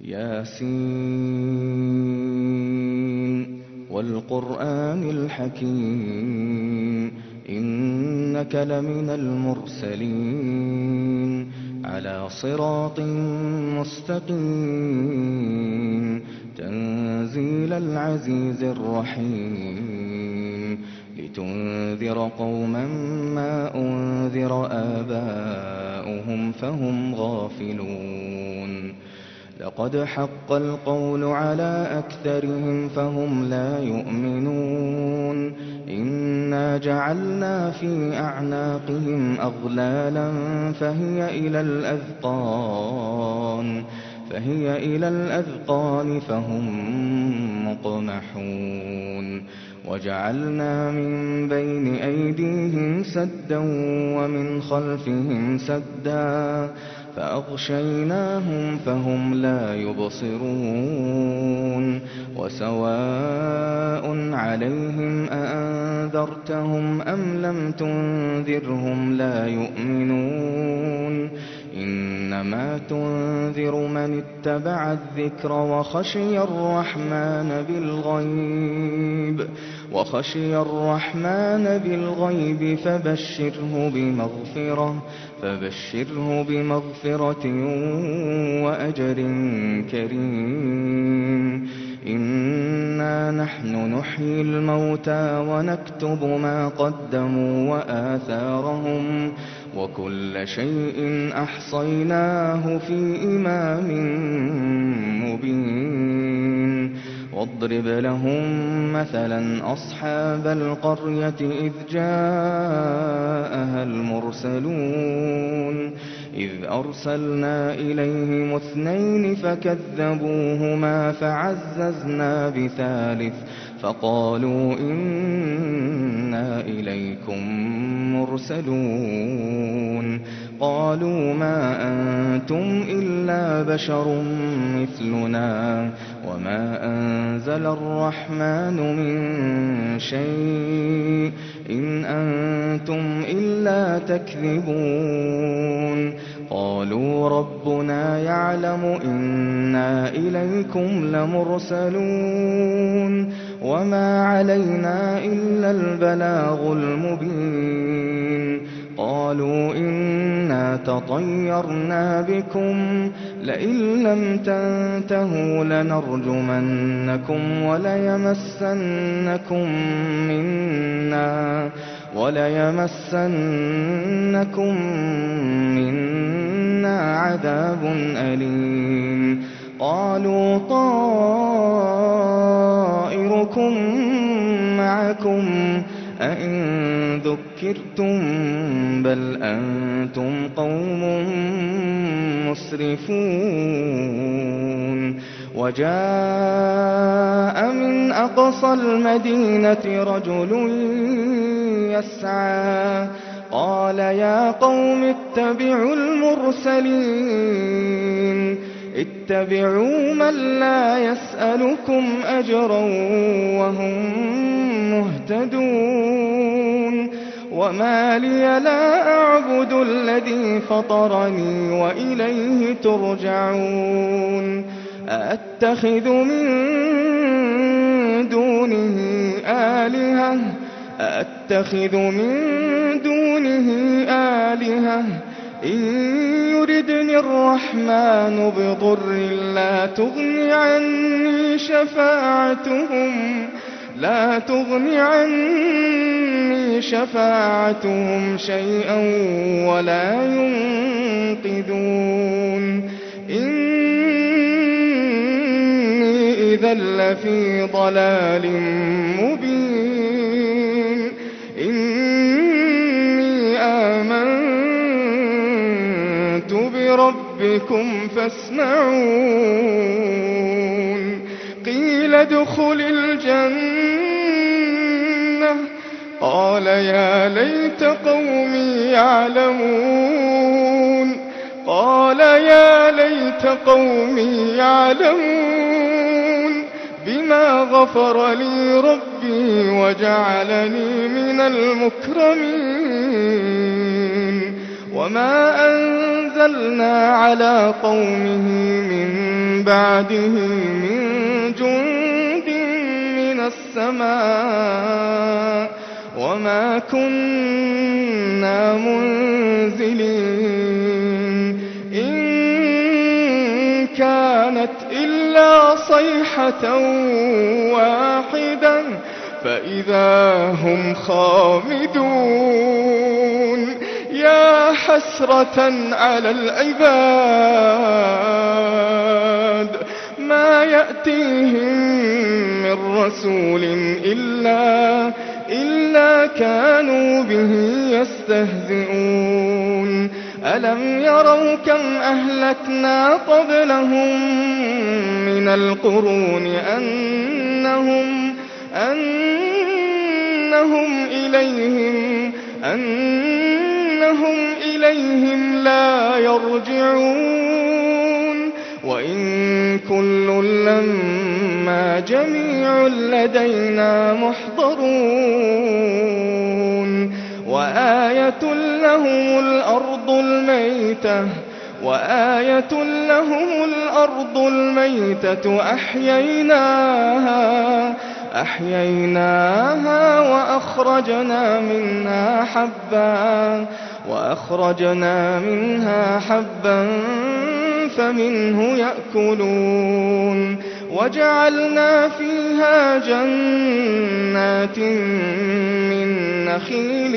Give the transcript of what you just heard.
ياسين والقرآن الحكيم إنك لمن المرسلين على صراط مستقيم تنزيل العزيز الرحيم لتنذر قوما ما أنذر آباؤهم فهم غافلون لقد حق القول على أكثرهم فهم لا يؤمنون إنا جعلنا في أعناقهم أغلالا فهي إلى الأذقان فهم مقمحون وجعلنا من بين أيديهم سدا ومن خلفهم سدا فأغشيناهم فهم لا يبصرون وسواء عليهم أأنذرتهم أم لم تنذرهم لا يؤمنون إنما تنذر من اتبع الذكر وخشي الرحمن بالغيب فبشره بمغفرة وأجر كريم إنا نحن نحيي الموتى ونكتب ما قدموا وآثارهم وكل شيء أحصيناه في إمام مبين واضرب لهم مثلا أصحاب القرية إذ جاءها المرسلون إذ أرسلنا إليهم 2 فكذبوهما فعززنا بثالث فقالوا إنا إليكم مرسلون قالوا ما أنتم إلا بشر مثلنا وما أنزل الرحمن من شيء إن أنتم إلا تكذبون قالوا ربنا يعلم إنا إليكم لمرسلون وما علينا إلا البلاغ المبين قالوا إنا تطيرنا بكم لئن لم تنتهوا لنرجمنكم وليمسنكم منا عذاب أليم قالوا طائركم معكم أئن ذكرتم بل أنتم قوم مسرفون وجاء من أقصى المدينة رجل يسعى قال يا قوم اتبعوا المرسلين اتبعوا من لا يسألكم أجرا وهم مهتدون وما لي لا أعبد الذي فطرني وإليه ترجعون أأتخذ من دونه آلهة إن يردني الرحمن بضر لا تغني عني شفاعتهم شيئا ولا ينقذون إني إذا لفي ضلال مبين إني آمنت بربكم فاسمعون قيل ادخل الجنة قال يا ليت قومي يعلمون بما غفر لي ربي وجعلني من المكرمين وما أنزلنا على قومه من بعده من جند من السماء وما كنا منزلين إن كانت إلا صيحة واحدة فإذا هم خامدون يا حسرة على العباد ما يأتيهم من رسول إلا كانوا به يستهزئون ألم يروا كم أهلكنا قبلهم من القرون أنهم إليهم لا يرجعون وإن كل لما جميع لدينا محضرون وآية لهم الأرض الميتة أحييناها وأخرجنا منها حبا فمنه يأكلون وجعلنا فيها جنات من نخيل